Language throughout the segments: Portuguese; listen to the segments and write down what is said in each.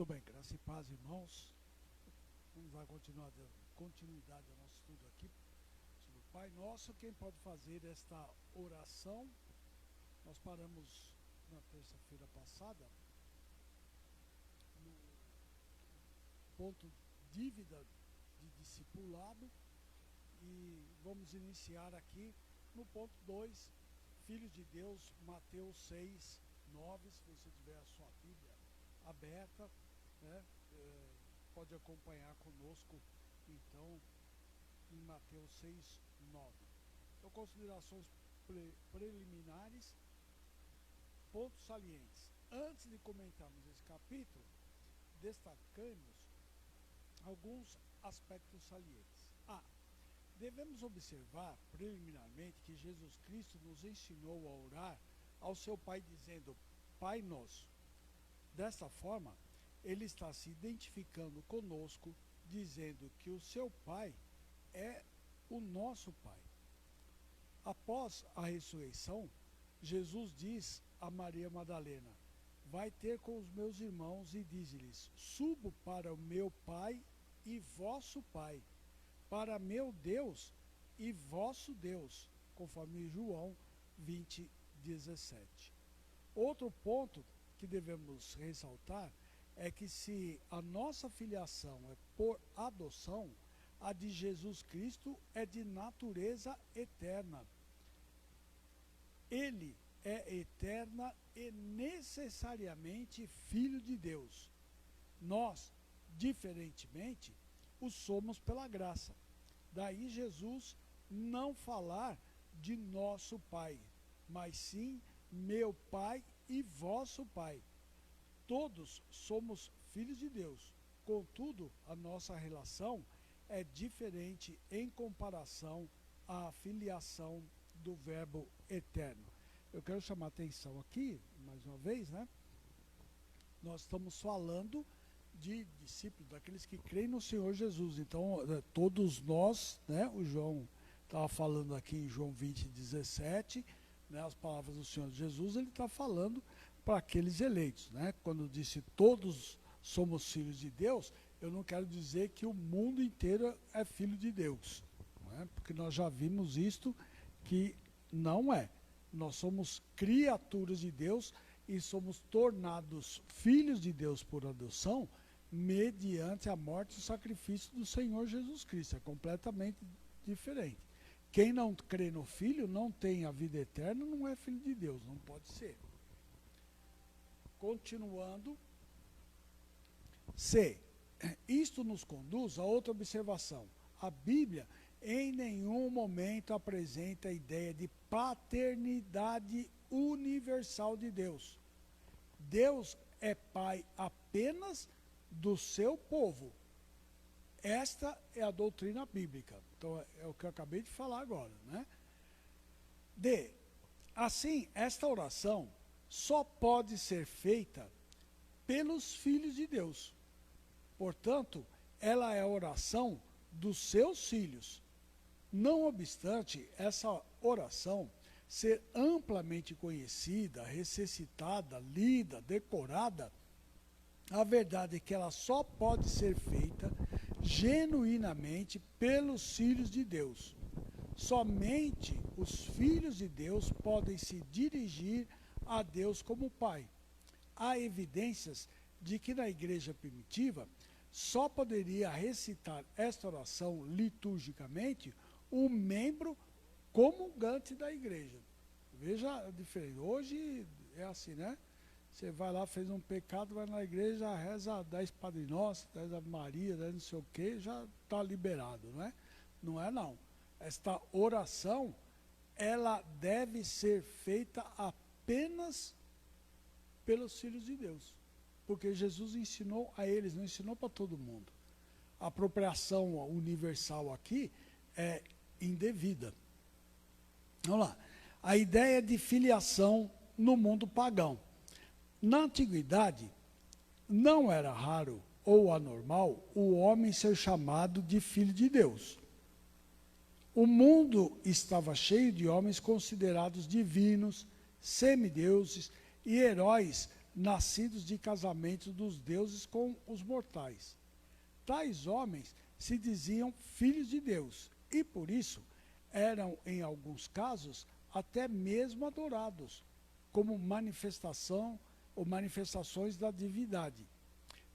Muito bem, graça e paz, irmãos. Vamos dar continuidade ao nosso estudo aqui sobre o Pai Nosso. Quem pode fazer esta oração? Nós paramos na terça-feira passada no ponto dívida de discipulado e vamos iniciar aqui no ponto 2, Filhos de Deus, Mateus 6, 9, se você tiver a sua Bíblia aberta, né, pode acompanhar conosco, então, em Mateus 6, 9. Então, considerações preliminares, pontos salientes. Antes de comentarmos esse capítulo, destacamos alguns aspectos salientes. Devemos observar preliminarmente que Jesus Cristo nos ensinou a orar ao seu Pai dizendo, Pai Nosso. Desta forma, ele está se identificando conosco, dizendo que o seu Pai é o nosso Pai. Após a ressurreição, Jesus diz a Maria Madalena, vai ter com os meus irmãos e diz-lhes, subo para o meu Pai e vosso Pai, para meu Deus e vosso Deus, conforme João 20, 17. Outro ponto que devemos ressaltar é que se a nossa filiação é por adoção, a de Jesus Cristo é de natureza eterna. Ele é eterna e necessariamente Filho de Deus. Nós, diferentemente, o somos pela graça. Daí Jesus não falar de nosso Pai, mas sim meu Pai e vosso Pai. Todos somos filhos de Deus, contudo, a nossa relação é diferente em comparação à filiação do Verbo eterno. Eu quero chamar a atenção aqui, mais uma vez, né? Nós estamos falando de discípulos, daqueles que creem no Senhor Jesus. Então, todos nós, né? O João estava falando aqui em João 20, 17, né, as palavras do Senhor Jesus, ele está falando para aqueles eleitos, né? Quando disse todos somos filhos de Deus, eu não quero dizer que o mundo inteiro é filho de Deus, né? Porque nós já vimos isto, que não é. Nós somos criaturas de Deus e somos tornados filhos de Deus por adoção mediante a morte e o sacrifício do Senhor Jesus Cristo. É completamente diferente. Quem não crê no Filho não tem a vida eterna, não é filho de Deus, não pode ser. Continuando, C. Isto nos conduz a outra observação. A Bíblia em nenhum momento apresenta a ideia de paternidade universal de Deus. Deus é Pai apenas do seu povo. Esta é a doutrina bíblica. Então, é o que eu acabei de falar agora, né? D. Assim, esta oração só pode ser feita pelos filhos de Deus. Portanto, ela é a oração dos seus filhos. Não obstante essa oração ser amplamente conhecida, ressuscitada, lida, decorada, a verdade é que ela só pode ser feita genuinamente pelos filhos de Deus. Somente os filhos de Deus podem se dirigir a Deus como Pai. Há evidências de que na igreja primitiva só poderia recitar esta oração liturgicamente um membro comungante da igreja. Veja a diferença. Hoje é assim, né? Você vai lá, fez um pecado, vai na igreja, reza 10 Padre Nosso, 10 Ave Maria, 10 não sei o quê, já está liberado, não é? Não é não. Esta oração, ela deve ser feita apenas pelos filhos de Deus. Porque Jesus ensinou a eles, não ensinou para todo mundo. A apropriação universal aqui é indevida. Vamos lá. A ideia de filiação no mundo pagão. Na antiguidade, não era raro ou anormal o homem ser chamado de filho de Deus. O mundo estava cheio de homens considerados divinos, semideuses e heróis nascidos de casamentos dos deuses com os mortais. Tais homens se diziam filhos de Deus e, por isso, eram, em alguns casos, até mesmo adorados, como manifestação ou manifestações da divindade.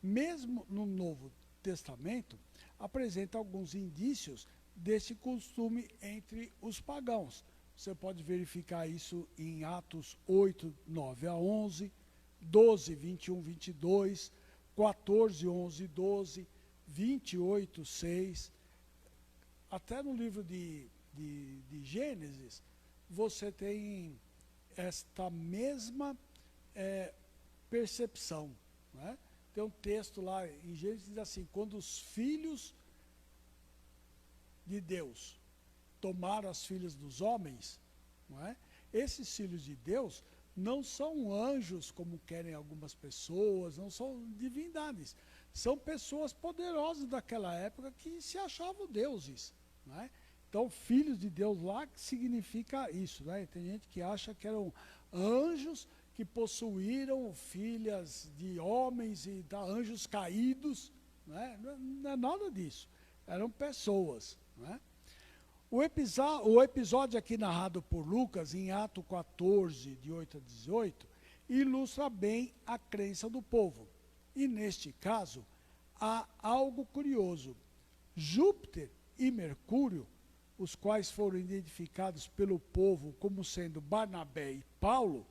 Mesmo no Novo Testamento, apresenta alguns indícios desse costume entre os pagãos. Você pode verificar isso em Atos 8, 9 a 11, 12, 21, 22, 14, 11, 12, 28, 6. Até no livro de Gênesis, você tem esta mesma percepção. Né? Tem um texto lá em Gênesis que diz assim: quando os filhos de Deus tomaram as filhas dos homens, não é? Esses filhos de Deus não são anjos, como querem algumas pessoas, não são divindades. São pessoas poderosas daquela época que se achavam deuses. Não é? Então, filhos de Deus lá significa isso. Né? Tem gente que acha que eram anjos que possuíram filhas de homens e anjos caídos. Não é nada disso. Eram pessoas. Não é? O episódio aqui narrado por Lucas, em Atos 14, de 8 a 18, ilustra bem a crença do povo. E, neste caso, há algo curioso. Júpiter e Mercúrio, os quais foram identificados pelo povo como sendo Barnabé e Paulo,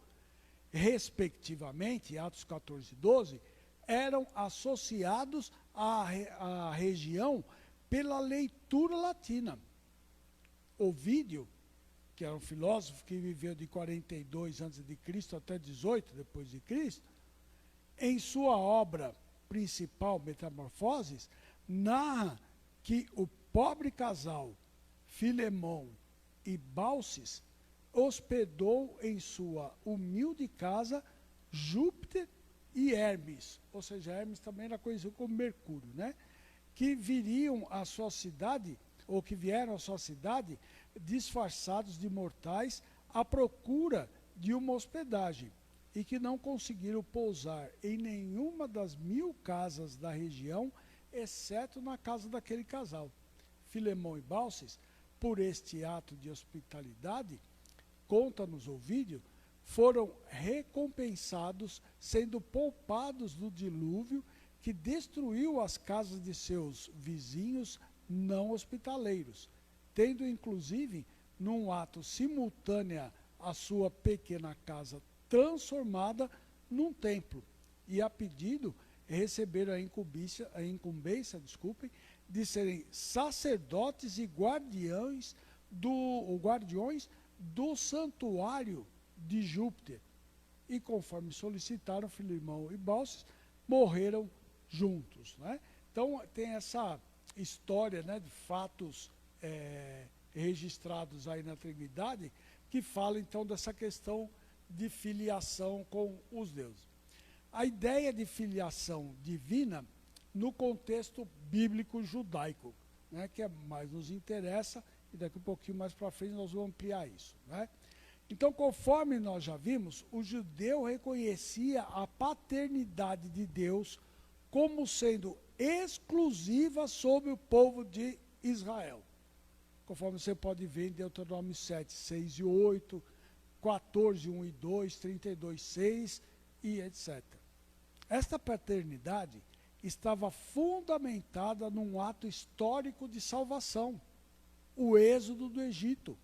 respectivamente, Atos 14 e 12, eram associados à região pela leitura latina. Ovídio, que era um filósofo que viveu de 42 a.C. até 18 depois de Cristo, em sua obra principal, Metamorfoses, narra que o pobre casal Filemão e Baucis hospedou em sua humilde casa Júpiter e Hermes, ou seja, Hermes também era conhecido como Mercúrio, né? Que viriam à sua cidade, ou que vieram à sua cidade, disfarçados de mortais à procura de uma hospedagem, e que não conseguiram pousar em nenhuma das 1000 casas da região, exceto na casa daquele casal. Filemão e Baucis, por este ato de hospitalidade, conta-nos Ovídio, foram recompensados, sendo poupados do dilúvio que destruiu as casas de seus vizinhos não hospitaleiros, tendo inclusive, num ato simultâneo, a sua pequena casa transformada num templo, e a pedido receberam a incumbência de serem sacerdotes e guardiões do santuário de Júpiter. E conforme solicitaram, Filemão e Baucis morreram juntos. Né? Então tem essa história, né, de fatos registrados aí na Trindade, que fala então dessa questão de filiação com os deuses. A ideia de filiação divina no contexto bíblico judaico, né, que é mais nos interessa, e daqui um pouquinho mais para frente nós vamos ampliar isso. Né? Então, conforme nós já vimos, o judeu reconhecia a paternidade de Deus como sendo exclusiva sobre o povo de Israel. Conforme você pode ver em Deuteronômio 7, 6 e 8, 14, 1 e 2, 32, 6 e etc. Esta paternidade estava fundamentada num ato histórico de salvação, o êxodo do Egito,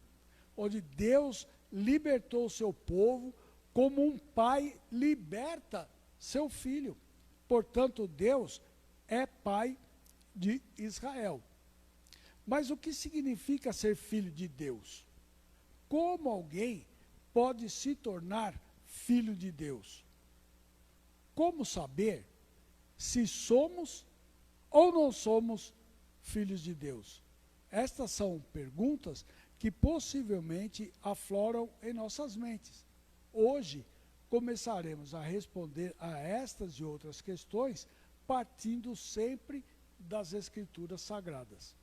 onde Deus libertou o seu povo como um pai liberta seu filho. Portanto, Deus é pai de Israel. Mas o que significa ser filho de Deus? Como alguém pode se tornar filho de Deus? Como saber se somos ou não somos filhos de Deus? Estas são perguntas que possivelmente afloram em nossas mentes. Hoje, começaremos a responder a estas e outras questões partindo sempre das Escrituras Sagradas.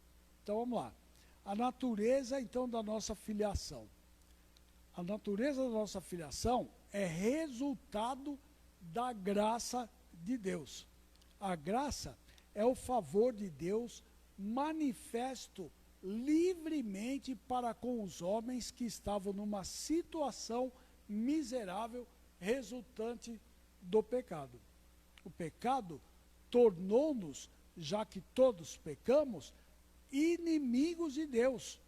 Então, vamos lá. A natureza, então, da nossa filiação. A natureza da nossa filiação é resultado da graça de Deus. A graça é o favor de Deus manifesto livremente para com os homens que estavam numa situação miserável resultante do pecado. O pecado tornou-nos, já que todos pecamos, inimigos de Deus,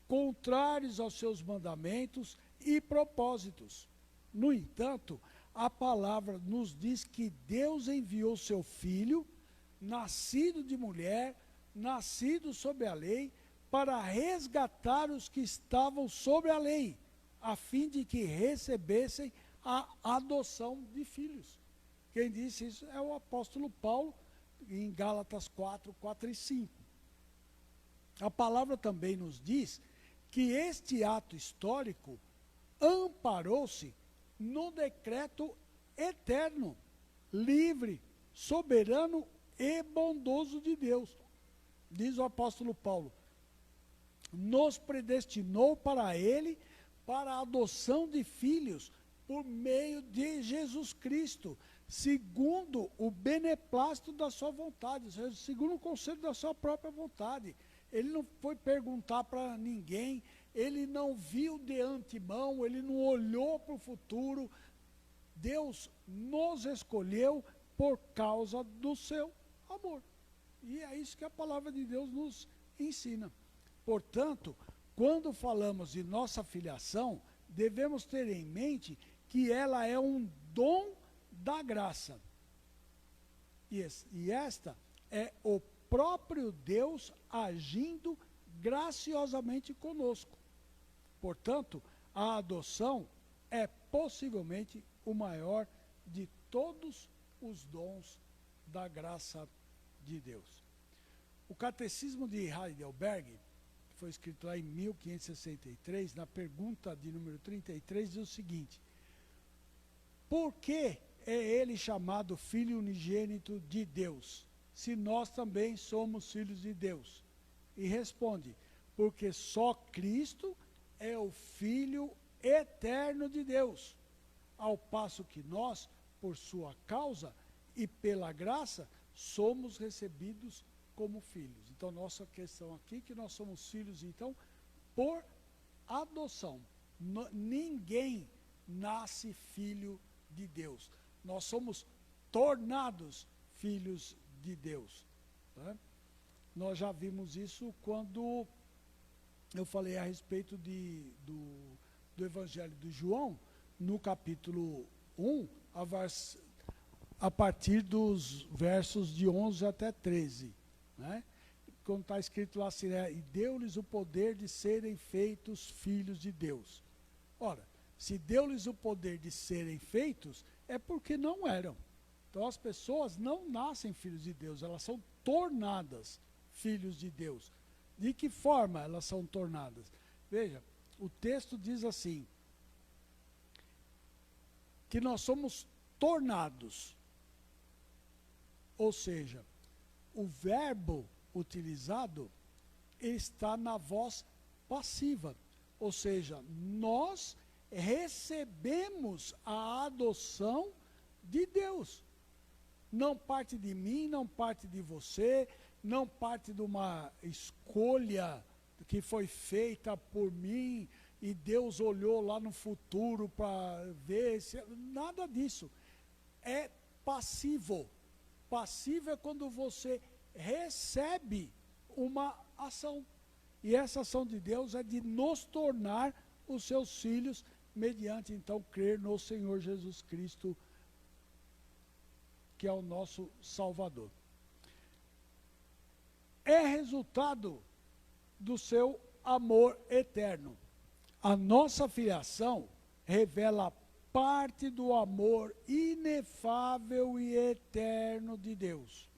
contrários aos seus mandamentos e propósitos. No entanto, a palavra nos diz que Deus enviou seu Filho, nascido de mulher, nascido sob a lei, para resgatar os que estavam sob a lei, a fim de que recebessem a adoção de filhos. Quem disse isso é o apóstolo Paulo, em Gálatas 4, 4 e 5. A palavra também nos diz que este ato histórico amparou-se no decreto eterno, livre, soberano e bondoso de Deus. Diz o apóstolo Paulo, nos predestinou para ele, para a adoção de filhos, por meio de Jesus Cristo, segundo o beneplácito da sua vontade, ou seja, segundo o conselho da sua própria vontade. Ele não foi perguntar para ninguém, ele não viu de antemão, ele não olhou para o futuro. Deus nos escolheu por causa do seu amor. E é isso que a palavra de Deus nos ensina. Portanto, quando falamos de nossa filiação, devemos ter em mente que ela é um dom da graça. E esta é o próprio Deus agindo graciosamente conosco. Portanto, a adoção é possivelmente o maior de todos os dons da graça de Deus. O Catecismo de Heidelberg, que foi escrito lá em 1563, na pergunta de número 33, diz o seguinte: por que é ele chamado Filho unigênito de Deus, se nós também somos filhos de Deus? E responde, porque só Cristo é o Filho eterno de Deus, ao passo que nós, por sua causa e pela graça, somos recebidos como filhos. Então, nossa questão aqui é que nós somos filhos, então, por adoção. Ninguém nasce filho de Deus. Nós somos tornados filhos de Deus. Tá? Nós já vimos isso quando eu falei a respeito do Evangelho de João, no capítulo 1, a partir dos versos de 11 até 13. Né? Quando está escrito lá assim, e deu-lhes o poder de serem feitos filhos de Deus. Ora, se deu-lhes o poder de serem feitos, é porque não eram. Então as pessoas não nascem filhos de Deus, elas são tornadas filhos de Deus. De que forma elas são tornadas? Veja, o texto diz assim, que nós somos tornados. Ou seja, o verbo utilizado está na voz passiva. Ou seja, nós recebemos a adoção de Deus. Não parte de mim, não parte de você, não parte de uma escolha que foi feita por mim e Deus olhou lá no futuro para ver, nada disso. É passivo. Passivo é quando você recebe uma ação. E essa ação de Deus é de nos tornar os seus filhos, mediante então crer no Senhor Jesus Cristo, que é o nosso Salvador. É resultado do seu amor eterno. A nossa filiação revela parte do amor inefável e eterno de Deus.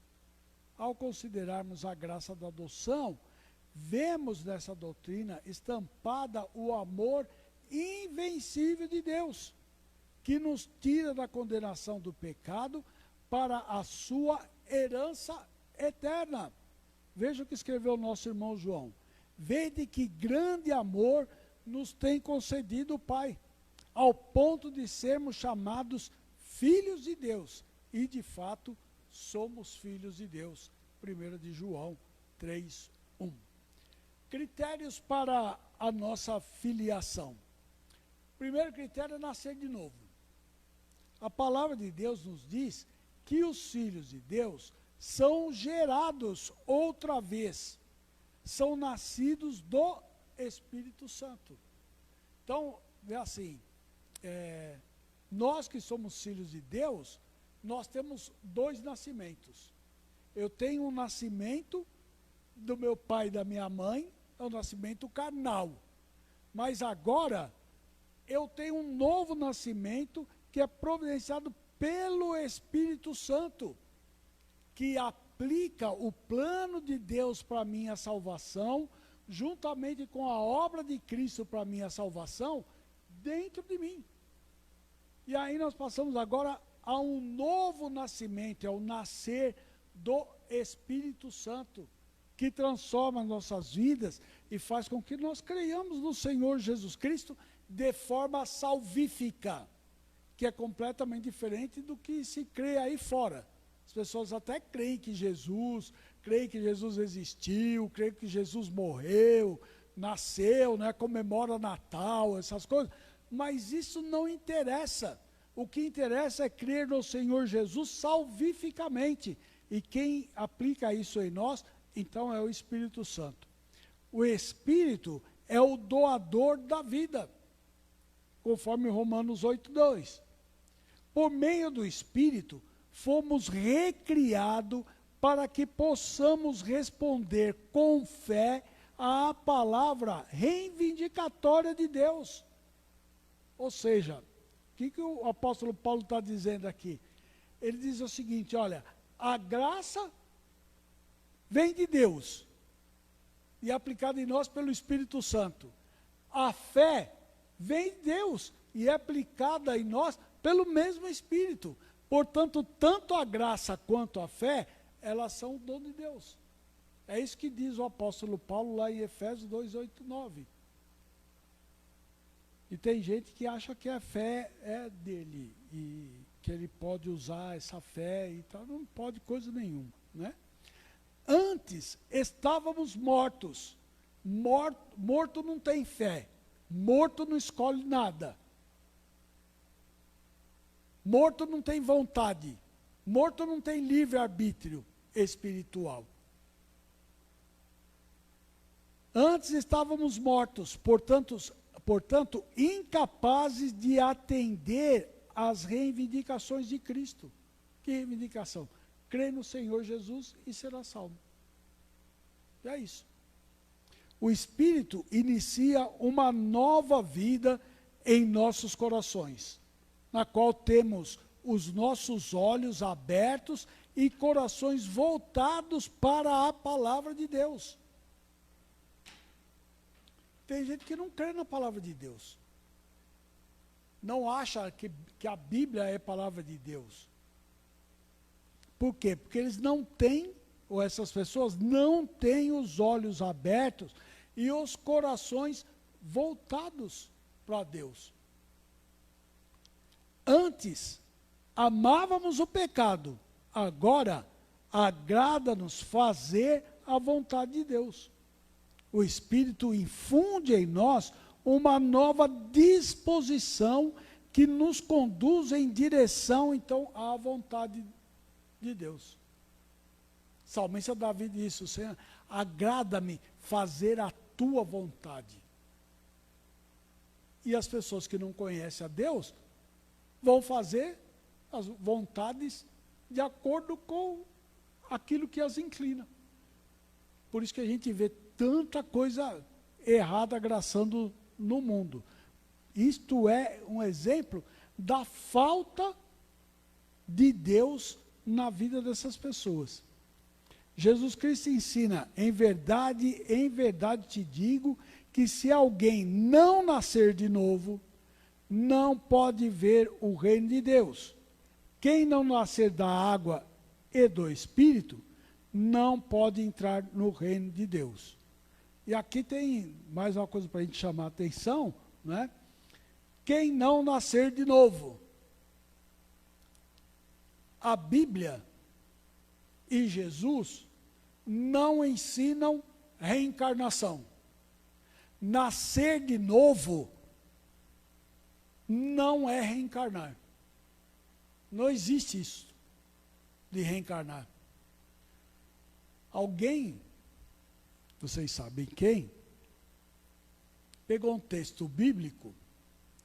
Ao considerarmos a graça da adoção, vemos nessa doutrina estampada o amor invencível de Deus, que nos tira da condenação do pecado para a sua herança eterna. Veja o que escreveu o nosso irmão João. Vede que grande amor nos tem concedido o Pai, ao ponto de sermos chamados filhos de Deus. E, de fato, somos filhos de Deus. 1 de João 3:1. Critérios para a nossa filiação. Primeiro critério é nascer de novo. A palavra de Deus nos diz que os filhos de Deus são gerados outra vez, são nascidos do Espírito Santo. Então, é assim, nós que somos filhos de Deus, nós temos dois nascimentos. Eu tenho um nascimento do meu pai e da minha mãe, é um nascimento carnal. Mas agora, eu tenho um novo nascimento que é providenciado pelo Espírito Santo, que aplica o plano de Deus para a minha salvação, juntamente com a obra de Cristo para a minha salvação, dentro de mim. E aí nós passamos agora a um novo nascimento, é o nascer do Espírito Santo, que transforma nossas vidas e faz com que nós creiamos no Senhor Jesus Cristo de forma salvífica, que é completamente diferente do que se crê aí fora. As pessoas até creem que Jesus existiu, creem que Jesus morreu, nasceu, né, comemora Natal, essas coisas, mas isso não interessa. O que interessa é crer no Senhor Jesus salvificamente, e quem aplica isso em nós, então é o Espírito Santo. O Espírito é o doador da vida, conforme Romanos 8:2. Por meio do Espírito, fomos recriados para que possamos responder com fé à palavra reivindicatória de Deus. Ou seja, o que o apóstolo Paulo está dizendo aqui? Ele diz o seguinte, olha, a graça vem de Deus e é aplicada em nós pelo Espírito Santo. A fé vem de Deus e é aplicada em nós pelo mesmo Espírito. Portanto, tanto a graça quanto a fé, elas são o dom de Deus. É isso que diz o apóstolo Paulo lá em Efésios 2:8-9. E tem gente que acha que a fé é dele e que ele pode usar essa fé e tal. Não pode coisa nenhuma, né? Antes estávamos mortos. Morto não tem fé. Morto não escolhe nada. Morto não tem vontade. Morto não tem livre-arbítrio espiritual. Antes estávamos mortos, portanto, incapazes de atender às reivindicações de Cristo. Que reivindicação? Crê no Senhor Jesus e será salvo. É isso. O Espírito inicia uma nova vida em nossos corações, na qual temos os nossos olhos abertos e corações voltados para a palavra de Deus. Tem gente que não crê na palavra de Deus. Não acha que a Bíblia é palavra de Deus. Por quê? Porque eles não têm, ou essas pessoas não têm os olhos abertos e os corações voltados para Deus. Antes, amávamos o pecado, agora agrada-nos fazer a vontade de Deus. O Espírito infunde em nós uma nova disposição que nos conduz em direção, então, à vontade de Deus. Salmista Davi disse, Senhor, agrada-me fazer a tua vontade. E as pessoas que não conhecem a Deus vão fazer as vontades de acordo com aquilo que as inclina. Por isso que a gente vê tanta coisa errada graçando no mundo. Isto é um exemplo da falta de Deus na vida dessas pessoas. Jesus Cristo ensina, em verdade te digo, que se alguém não nascer de novo, não pode ver o reino de Deus. Quem não nascer da água e do Espírito, não pode entrar no reino de Deus. E aqui tem mais uma coisa para a gente chamar a atenção, né? Quem não nascer de novo. A Bíblia e Jesus não ensinam reencarnação. Nascer de novo não é reencarnar. Não existe isso de reencarnar. Alguém, vocês sabem quem, pegou um texto bíblico,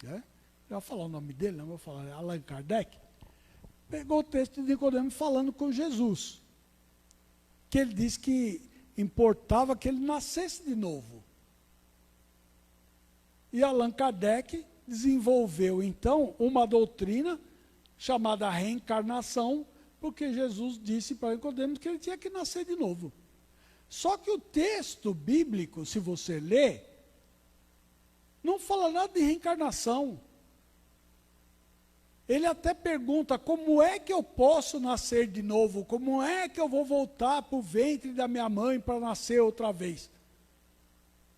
né? Eu vou falar o nome dele, não vou falar, Allan Kardec, pegou o texto de Nicodemo falando com Jesus, que ele disse que importava que ele nascesse de novo. E Allan Kardec desenvolveu, então, uma doutrina chamada reencarnação, porque Jesus disse para Nicodemos que ele tinha que nascer de novo. Só que o texto bíblico, se você ler, não fala nada de reencarnação. Ele até pergunta, como é que eu posso nascer de novo? Como é que eu vou voltar para o ventre da minha mãe para nascer outra vez?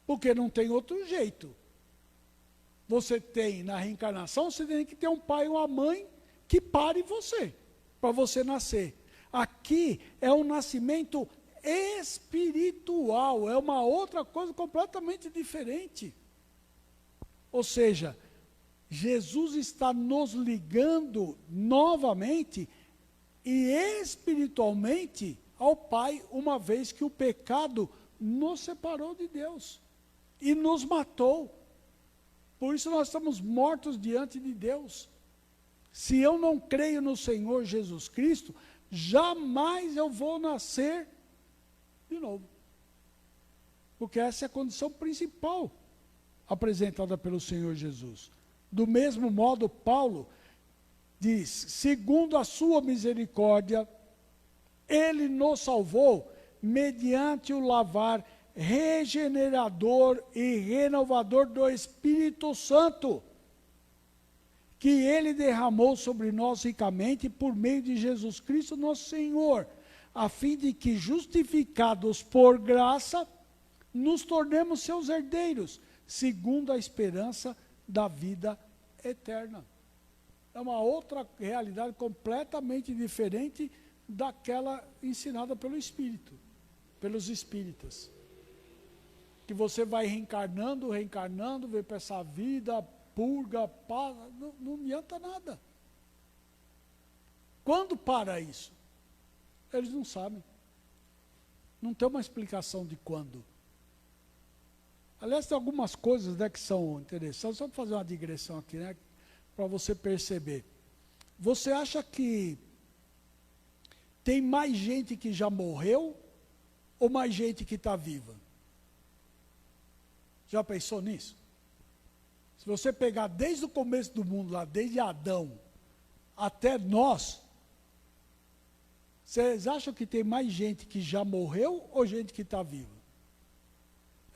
Porque não tem outro jeito. Você tem, na reencarnação, você tem que ter um pai e uma mãe que pare você, para você nascer. Aqui é um nascimento espiritual, é uma outra coisa completamente diferente. Ou seja, Jesus está nos ligando novamente e espiritualmente ao Pai, uma vez que o pecado nos separou de Deus e nos matou. Por isso nós estamos mortos diante de Deus. Se eu não creio no Senhor Jesus Cristo, jamais eu vou nascer de novo. Porque essa é a condição principal apresentada pelo Senhor Jesus. Do mesmo modo, Paulo diz, segundo a sua misericórdia, ele nos salvou mediante o lavar regenerador e renovador do Espírito Santo, que ele derramou sobre nós ricamente por meio de Jesus Cristo, nosso Senhor, a fim de que, justificados por graça, nos tornemos seus herdeiros, segundo a esperança da vida eterna. É uma outra realidade completamente diferente daquela ensinada pelo Espírito, pelos espíritas. Que você vai reencarnando, vem para essa vida, purga, passa, não adianta nada. Quando para isso? Eles não sabem. Não tem uma explicação de quando. Aliás, tem algumas coisas, né, que são interessantes. Só para fazer uma digressão aqui, né, para você perceber. Você acha que tem mais gente que já morreu ou mais gente que está viva? Já pensou nisso? Se você pegar desde o começo do mundo, lá, desde Adão até nós, vocês acham que tem mais gente que já morreu ou gente que está viva?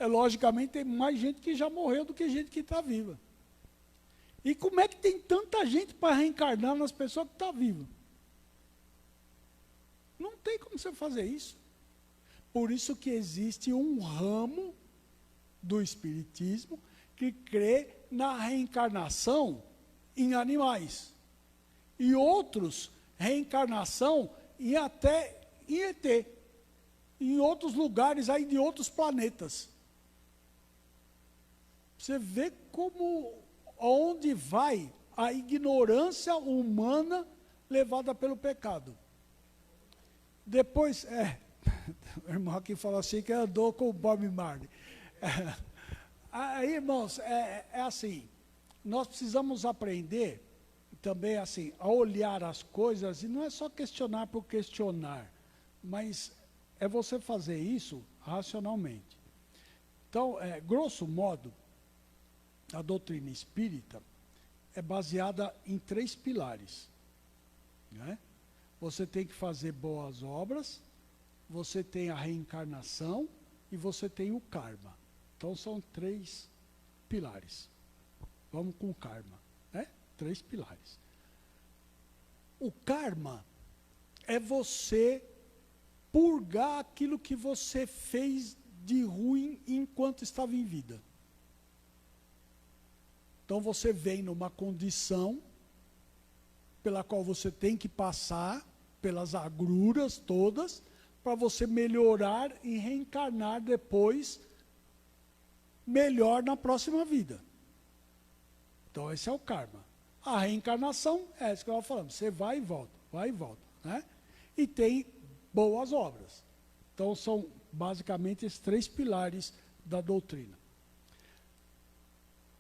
Logicamente tem mais gente que já morreu do que gente que está viva. E como é que tem tanta gente para reencarnar nas pessoas que estão vivas? Não tem como você fazer isso. Por isso que existe um ramo do Espiritismo que crê na reencarnação em animais. E outros, reencarnação em até em ET. Em outros lugares aí de outros planetas. Você vê como, onde vai a ignorância humana levada pelo pecado. Depois, o irmão aqui falou assim que andou com o Bob Marley. Aí, irmãos, é assim, nós precisamos aprender também assim, a olhar as coisas, e não é só questionar por questionar, mas é você fazer isso racionalmente. Então, grosso modo, a doutrina espírita é baseada em 3 pilares. Né? Você tem que fazer boas obras, você tem a reencarnação e você tem o karma. Então são 3 pilares. Vamos com o karma, né? 3 pilares. O karma é você purgar aquilo que você fez de ruim enquanto estava em vida. Então você vem numa condição pela qual você tem que passar, pelas agruras todas, para você melhorar e reencarnar depois melhor na próxima vida. Então esse é o karma. A reencarnação é isso que eu estava falando, você vai e volta, né? E tem boas obras. Então são basicamente esses 3 pilares da doutrina.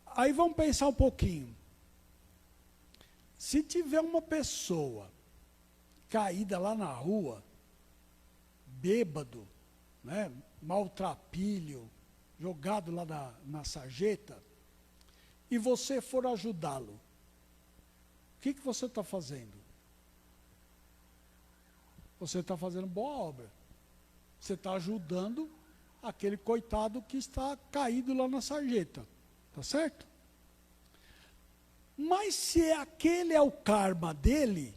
Aí vamos pensar um pouquinho. Se tiver uma pessoa caída lá na rua, bêbado, né, maltrapilho, jogado lá na sarjeta, e você for ajudá-lo, o que você está fazendo? Você está fazendo boa obra. Você está ajudando aquele coitado que está caído lá na sarjeta. Tá certo? Mas se aquele é o karma dele,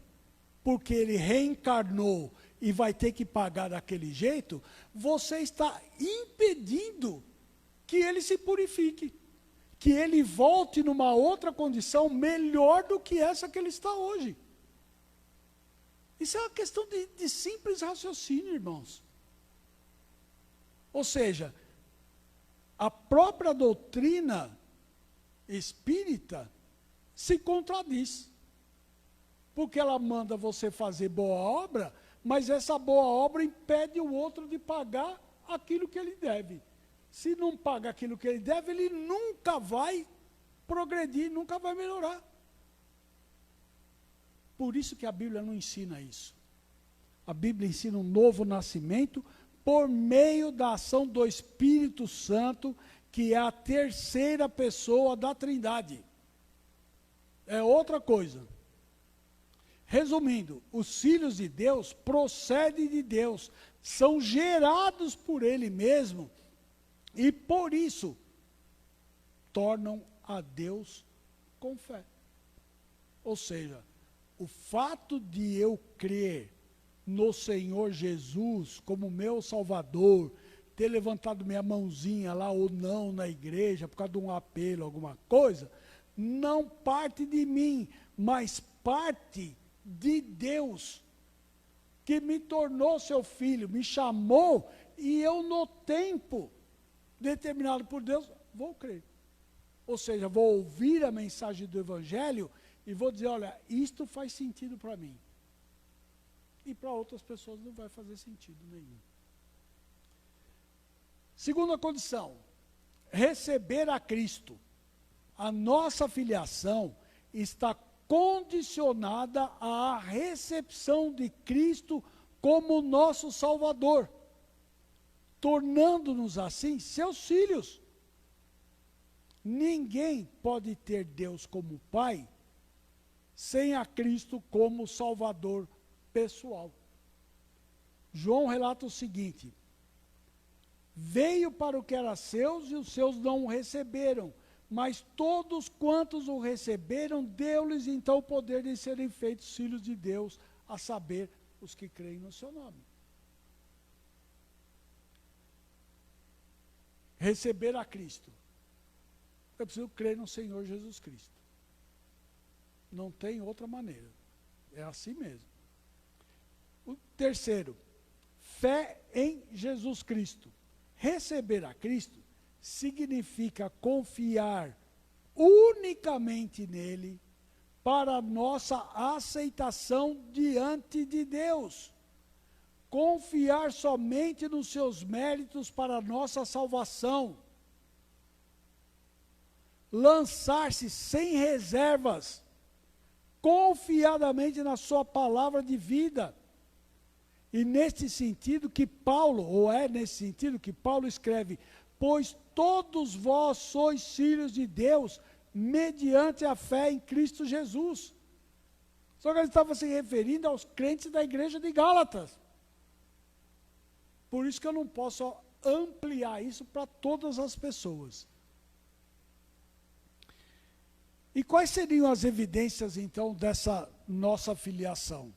porque ele reencarnou e vai ter que pagar daquele jeito, você está impedindo que ele se purifique, que ele volte numa outra condição melhor do que essa que ele está hoje. Isso é uma questão de simples raciocínio, irmãos. Ou seja, a própria doutrina espírita se contradiz. Porque ela manda você fazer boa obra, mas essa boa obra impede o outro de pagar aquilo que ele deve. Se não paga aquilo que ele deve, ele nunca vai progredir, nunca vai melhorar. Por isso que a Bíblia não ensina isso. A Bíblia ensina um novo nascimento por meio da ação do Espírito Santo, que é a terceira pessoa da Trindade. É outra coisa. Resumindo, os filhos de Deus procedem de Deus, são gerados por Ele mesmo, e por isso tornam a Deus com fé. Ou seja, o fato de eu crer no Senhor Jesus como meu Salvador, ter levantado minha mãozinha lá ou não na igreja, por causa de um apelo, alguma coisa, não parte de mim, mas parte de Deus, que me tornou seu filho, me chamou, e eu no tempo determinado por Deus, vou crer. Ou seja, vou ouvir a mensagem do Evangelho e vou dizer, olha, isto faz sentido para mim. E para outras pessoas não vai fazer sentido nenhum. Segunda condição, receber a Cristo. A nossa filiação está condicionada à recepção de Cristo como nosso Salvador, tornando-nos assim seus filhos. Ninguém pode ter Deus como Pai sem a Cristo como Salvador pessoal. João relata o seguinte: veio para o que era seus e os seus não o receberam, mas todos quantos o receberam, deu-lhes então o poder de serem feitos filhos de Deus, a saber, os que creem no seu nome. Receber a Cristo. Eu preciso crer no Senhor Jesus Cristo. Não tem outra maneira. É assim mesmo. O terceiro, fé em Jesus Cristo. Receber a Cristo significa confiar unicamente nele para a nossa aceitação diante de Deus. Confiar somente nos seus méritos para a nossa salvação. Lançar-se sem reservas, confiadamente na sua palavra de vida. E nesse sentido que Paulo, ou é nesse sentido que Paulo escreve, pois todos vós sois filhos de Deus, mediante a fé em Cristo Jesus. Só que ele estava se referindo aos crentes da igreja de Gálatas. Por isso que eu não posso ampliar isso para todas as pessoas. E quais seriam as evidências, então, dessa nossa filiação?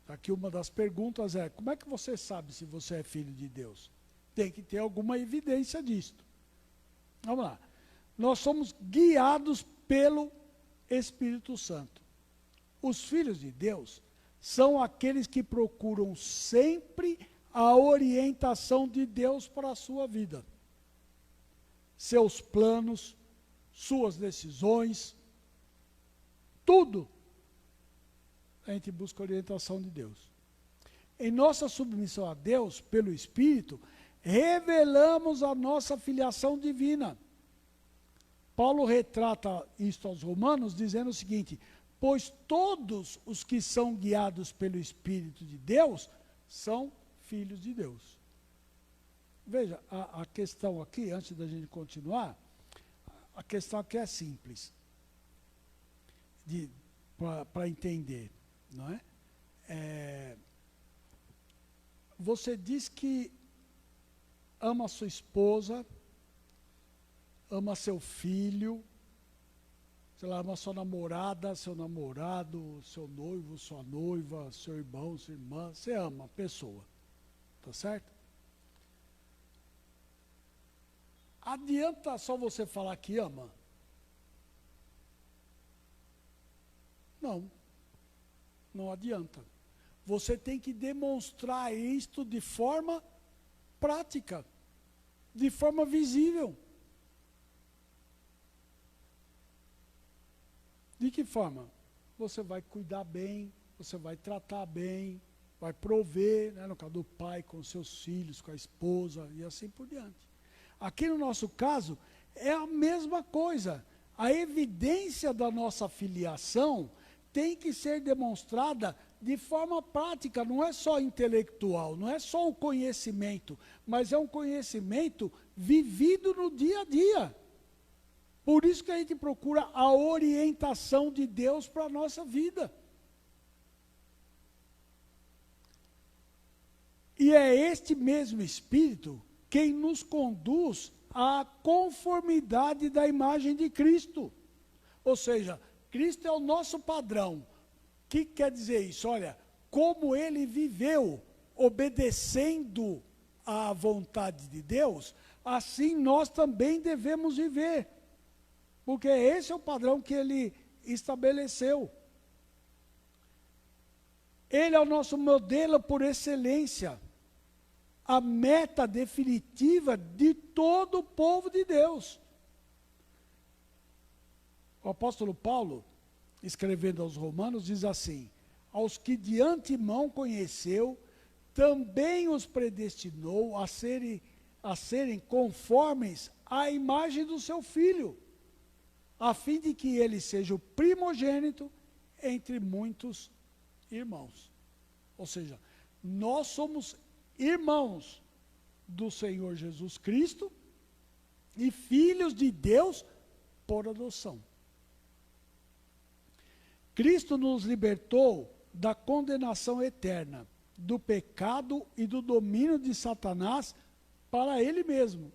Aqui uma das perguntas é, como é que você sabe se você é filho de Deus? Tem que ter alguma evidência disto. Vamos lá. Nós somos guiados pelo Espírito Santo. Os filhos de Deus são aqueles que procuram sempre a orientação de Deus para a sua vida. Seus planos, suas decisões, tudo, a gente busca a orientação de Deus. Em nossa submissão a Deus, pelo Espírito, revelamos a nossa filiação divina. Paulo retrata isto aos Romanos, dizendo o seguinte: pois todos os que são guiados pelo Espírito de Deus são filhos de Deus. Veja, a questão aqui, antes da gente continuar, a questão aqui é simples, para entender, não é? Você diz que ama sua esposa, ama seu filho, sei lá, ama sua namorada, seu namorado, seu noivo, sua noiva, seu irmão, sua irmã, você ama a pessoa, tá certo? Adianta só você falar que ama? Não, não adianta. Você tem que demonstrar isto de forma prática, de forma visível. De que forma? Você vai cuidar bem, você vai tratar bem, vai prover, né, no caso do pai, com seus filhos, com a esposa e assim por diante. Aqui no nosso caso, é a mesma coisa. A evidência da nossa filiação tem que ser demonstrada de forma prática, não é só intelectual, não é só o conhecimento, mas é um conhecimento vivido no dia a dia. Por isso que a gente procura a orientação de Deus para a nossa vida. E é este mesmo Espírito quem nos conduz à conformidade da imagem de Cristo. Ou seja, Cristo é o nosso padrão. O que quer dizer isso? Olha, como ele viveu obedecendo à vontade de Deus, assim nós também devemos viver. Porque esse é o padrão que ele estabeleceu. Ele é o nosso modelo por excelência. A meta definitiva de todo o povo de Deus. O apóstolo Paulo, escrevendo aos Romanos, diz assim: aos que de antemão conheceu, também os predestinou a serem conformes à imagem do seu Filho, a fim de que ele seja o primogênito entre muitos irmãos. Ou seja, nós somos irmãos do Senhor Jesus Cristo e filhos de Deus por adoção. Cristo nos libertou da condenação eterna, do pecado e do domínio de Satanás para Ele mesmo.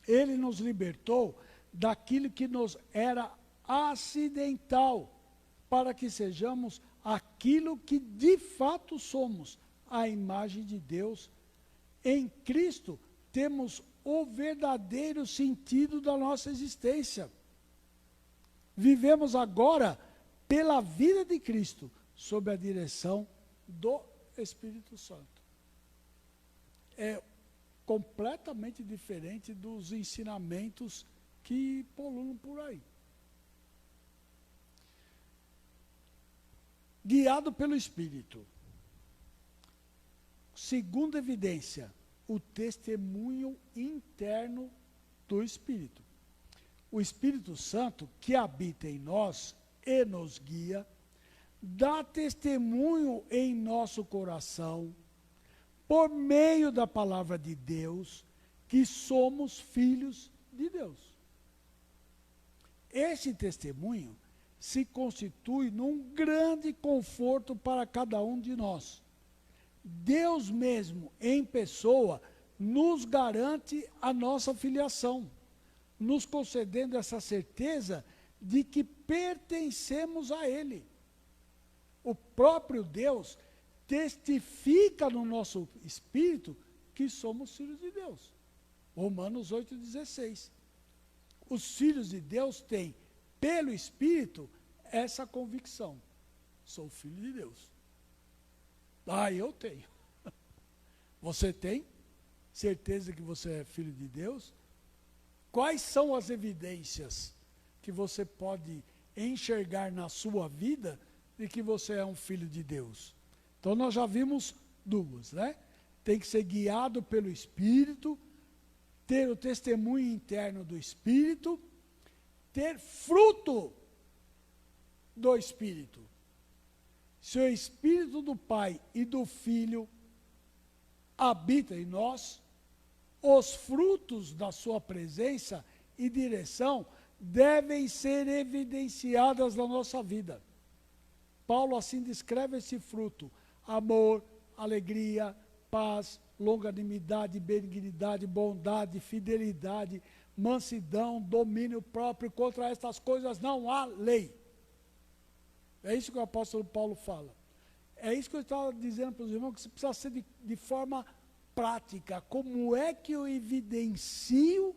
Ele nos libertou daquilo que nos era acidental, para que sejamos aquilo que de fato somos, a imagem de Deus. Em Cristo temos o verdadeiro sentido da nossa existência. Vivemos agora pela vida de Cristo, sob a direção do Espírito Santo. É completamente diferente dos ensinamentos que pululam por aí. Guiado pelo Espírito. Segunda evidência, o testemunho interno do Espírito. O Espírito Santo, que habita em nós e nos guia, dá testemunho em nosso coração, por meio da palavra de Deus, que somos filhos de Deus. Esse testemunho se constitui num grande conforto para cada um de nós. Deus mesmo, em pessoa, nos garante a nossa filiação, nos concedendo essa certeza de que pertencemos a Ele. O próprio Deus testifica no nosso espírito que somos filhos de Deus. Romanos 8,16. Os filhos de Deus têm, pelo Espírito, essa convicção. Sou filho de Deus. Ah, eu tenho. Você tem certeza que você é filho de Deus? Quais são as evidências que você pode enxergar na sua vida de que você é um filho de Deus? Então nós já vimos duas, né? Tem que ser guiado pelo Espírito, ter o testemunho interno do Espírito, ter fruto do Espírito. Se o Espírito do Pai e do Filho habita em nós, os frutos da sua presença e direção devem ser evidenciadas na nossa vida. Paulo assim descreve esse fruto: amor, alegria, paz, longanimidade, benignidade, bondade, fidelidade, mansidão, domínio próprio. Contra estas coisas não há lei. É isso que o apóstolo Paulo fala. É isso que eu estava dizendo para os irmãos, que isso precisa ser de forma prática. Como é que eu evidencio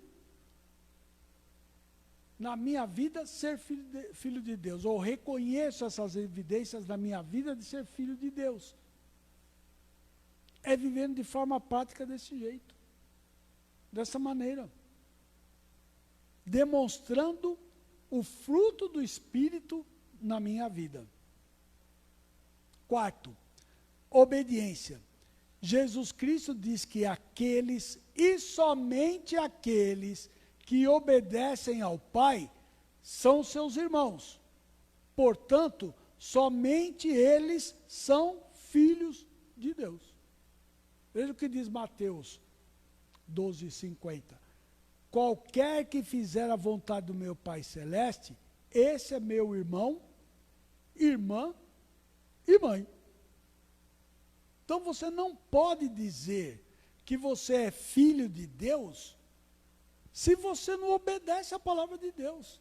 na minha vida ser filho de Deus? Ou reconheço essas evidências na minha vida de ser filho de Deus? É vivendo de forma prática desse jeito. Dessa maneira. Demonstrando o fruto do Espírito na minha vida. Quarto, obediência. Jesus Cristo diz que aqueles, e somente aqueles, que obedecem ao Pai, são seus irmãos. Portanto, somente eles são filhos de Deus. Veja o que diz Mateus 12:50. Qualquer que fizer a vontade do meu Pai Celeste, esse é meu irmão, irmã e mãe. Então você não pode dizer que você é filho de Deus se você não obedece à palavra de Deus.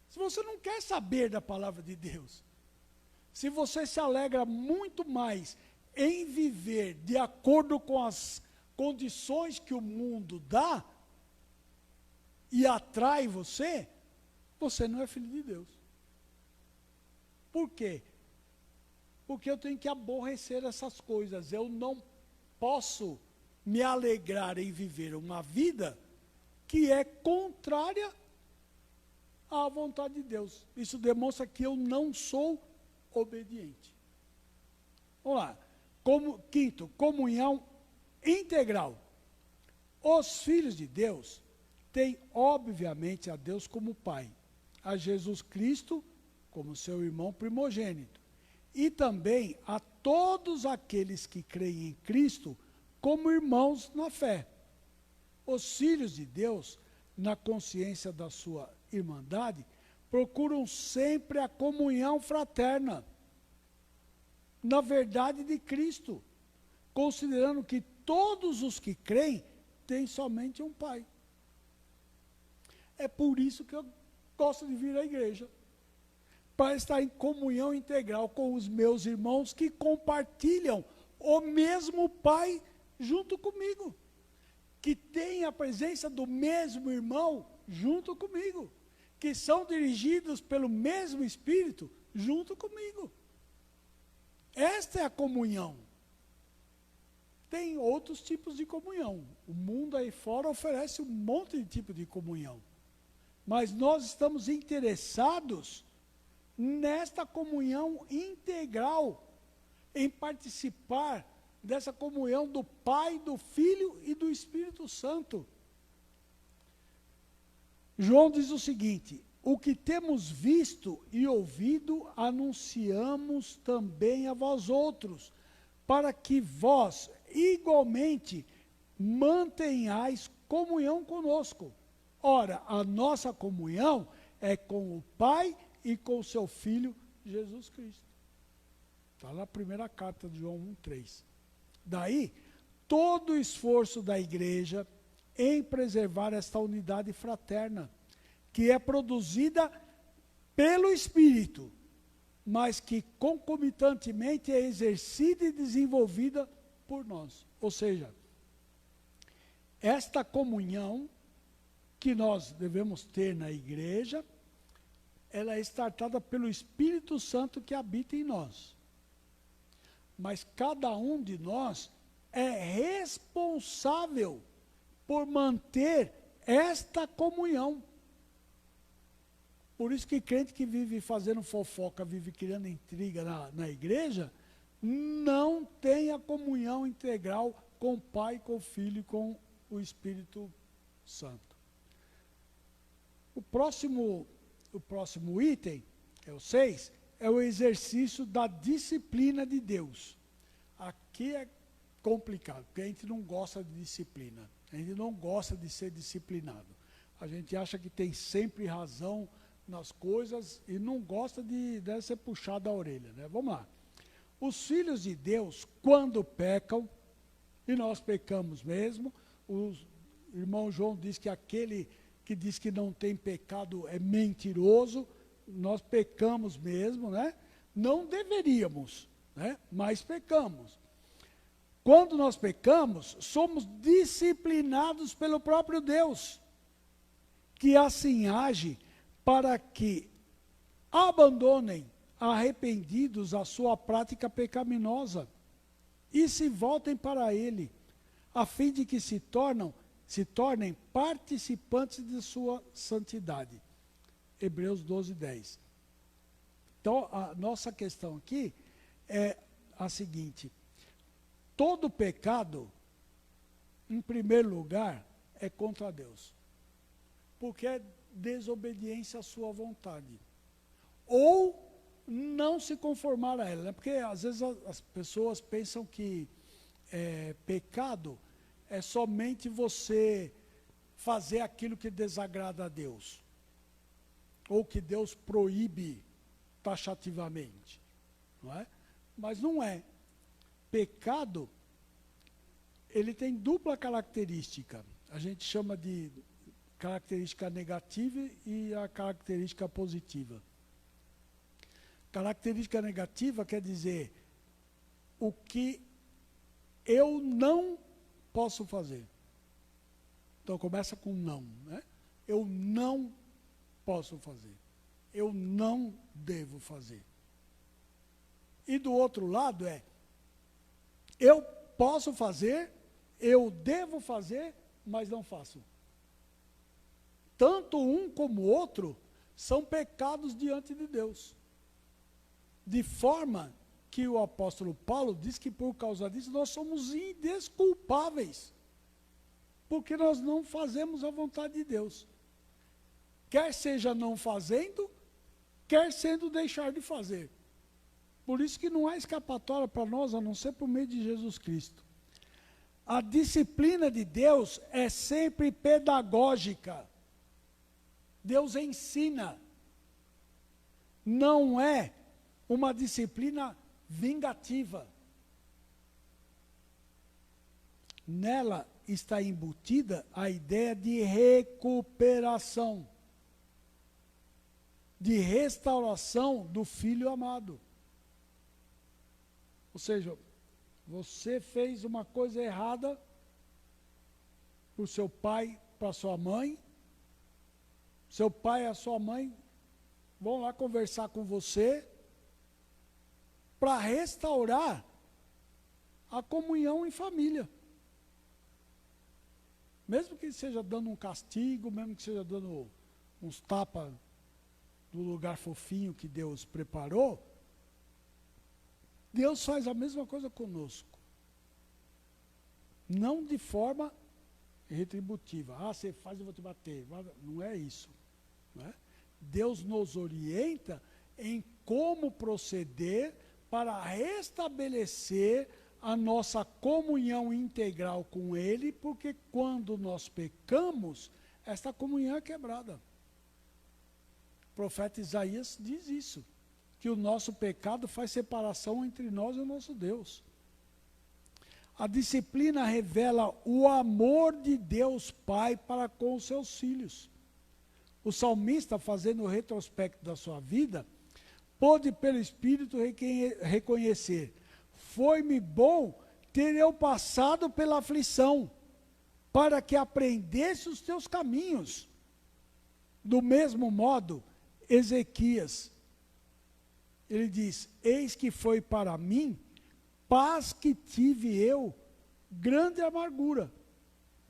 Se você não quer saber da palavra de Deus. Se você se alegra muito mais em viver de acordo com as condições que o mundo dá e atrai você, você não é filho de Deus. Por quê? Porque eu tenho que aborrecer essas coisas. Eu não posso me alegrar em viver uma vida que é contrária à vontade de Deus. Isso demonstra que eu não sou obediente. Vamos lá. Quinto, comunhão integral. Os filhos de Deus têm, obviamente, a Deus como Pai, a Jesus Cristo como seu irmão primogênito, e também a todos aqueles que creem em Cristo como irmãos na fé. Os filhos de Deus, na consciência da sua irmandade, procuram sempre a comunhão fraterna, na verdade de Cristo, considerando que todos os que creem têm somente um Pai. É por isso que eu gosto de vir à igreja, para estar em comunhão integral com os meus irmãos que compartilham o mesmo Pai junto comigo, que têm a presença do mesmo irmão junto comigo, que são dirigidos pelo mesmo Espírito junto comigo. Esta é a comunhão. Tem outros tipos de comunhão. O mundo aí fora oferece um monte de tipo de comunhão. Mas nós estamos interessados nesta comunhão integral, em participar dessa comunhão do Pai, do Filho e do Espírito Santo. João diz o seguinte: o que temos visto e ouvido, anunciamos também a vós outros, para que vós, igualmente, mantenhais comunhão conosco. Ora, a nossa comunhão é com o Pai e com o seu Filho, Jesus Cristo. Está na primeira carta de João 1:3. Daí, todo o esforço da igreja em preservar esta unidade fraterna, que é produzida pelo Espírito, mas que concomitantemente é exercida e desenvolvida por nós. Ou seja, esta comunhão que nós devemos ter na igreja ela é startada pelo Espírito Santo que habita em nós. Mas cada um de nós é responsável por manter esta comunhão. Por isso que crente que vive fazendo fofoca, vive criando intriga na igreja, não tem a comunhão integral com o Pai, com o Filho e com o Espírito Santo. O próximo item, é o 6, é o exercício da disciplina de Deus. Aqui é complicado, porque a gente não gosta de disciplina. A gente não gosta de ser disciplinado. A gente acha que tem sempre razão nas coisas e não gosta de ser puxado a orelha, né? Vamos lá. Os filhos de Deus, quando pecam, e nós pecamos mesmo, o irmão João diz que aquele que diz que não tem pecado é mentiroso, nós pecamos mesmo, né? Não deveríamos, né? Mas pecamos. Quando nós pecamos, somos disciplinados pelo próprio Deus, que assim age para que abandonem arrependidos a sua prática pecaminosa e se voltem para Ele, a fim de que se tornem participantes de sua santidade. Hebreus 12, 10. Então, a nossa questão aqui é a seguinte: todo pecado, em primeiro lugar, é contra Deus, porque é desobediência à sua vontade, ou não se conformar a ela, né? Porque às vezes as pessoas pensam que pecado é somente você fazer aquilo que desagrada a Deus, ou que Deus proíbe taxativamente, não é? Mas não é. Pecado, ele tem dupla característica. A gente chama de característica negativa e a característica positiva. Característica negativa quer dizer o que eu não posso fazer. Então começa com não, né? Eu não posso fazer. Eu não devo fazer. E do outro lado eu posso fazer, eu devo fazer, mas não faço. Tanto um como o outro são pecados diante de Deus. De forma que o apóstolo Paulo diz que por causa disso nós somos indesculpáveis, porque nós não fazemos a vontade de Deus. Quer seja não fazendo, quer sendo deixar de fazer. Por isso que não há escapatória para nós, a não ser por meio de Jesus Cristo. A disciplina de Deus é sempre pedagógica. Deus ensina. Não é uma disciplina vingativa. Nela está embutida a ideia de recuperação, de restauração do filho amado. Ou seja, você fez uma coisa errada para o seu pai, para a sua mãe, seu pai e a sua mãe vão lá conversar com você para restaurar a comunhão em família. Mesmo que seja dando um castigo, mesmo que seja dando uns tapas do lugar fofinho que Deus preparou, Deus faz a mesma coisa conosco. Não de forma retributiva. Ah, você faz, eu vou te bater. Não é isso. Não é? Deus nos orienta em como proceder para restabelecer a nossa comunhão integral com Ele, porque quando nós pecamos, esta comunhão é quebrada. O profeta Isaías diz isso, que o nosso pecado faz separação entre nós e o nosso Deus. A disciplina revela o amor de Deus Pai para com os seus filhos. O salmista, fazendo o retrospecto da sua vida, pôde pelo Espírito reconhecer: foi-me bom ter eu passado pela aflição, para que aprendesse os teus caminhos. Do mesmo modo, Ezequias, ele diz: eis que foi para mim paz que tive eu, grande amargura.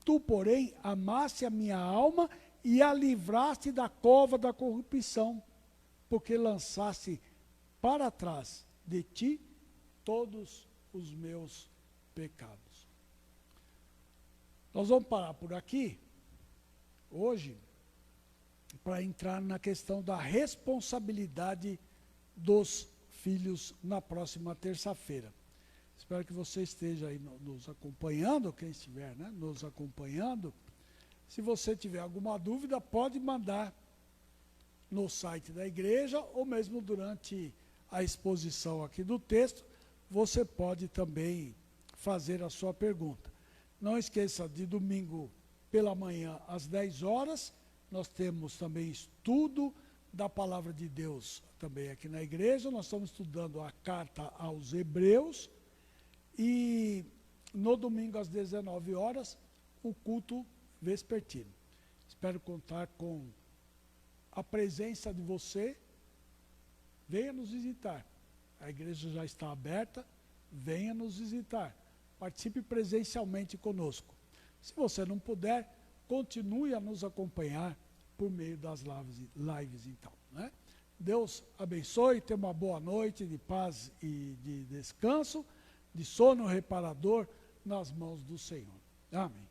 Tu, porém, amaste a minha alma e a livraste da cova da corrupção, porque lançaste para trás de ti todos os meus pecados. Nós vamos parar por aqui, hoje, para entrar na questão da responsabilidade dos filhos na próxima terça-feira. Espero que você esteja aí nos acompanhando, quem estiver, né, nos acompanhando. Se você tiver alguma dúvida, pode mandar no site da igreja ou mesmo durante a exposição aqui do texto, você pode também fazer a sua pergunta. Não esqueça, de domingo pela manhã às 10 horas, nós temos também estudo da Palavra de Deus também aqui na igreja. Nós estamos estudando a carta aos Hebreus. E no domingo às 19 horas, o culto vespertino. Espero contar com a presença de você. Venha nos visitar. A igreja já está aberta. Venha nos visitar. Participe presencialmente conosco. Se você não puder, continue a nos acompanhar por meio das lives então, né? Deus abençoe, tenha uma boa noite de paz e de descanso, de sono reparador nas mãos do Senhor. Amém.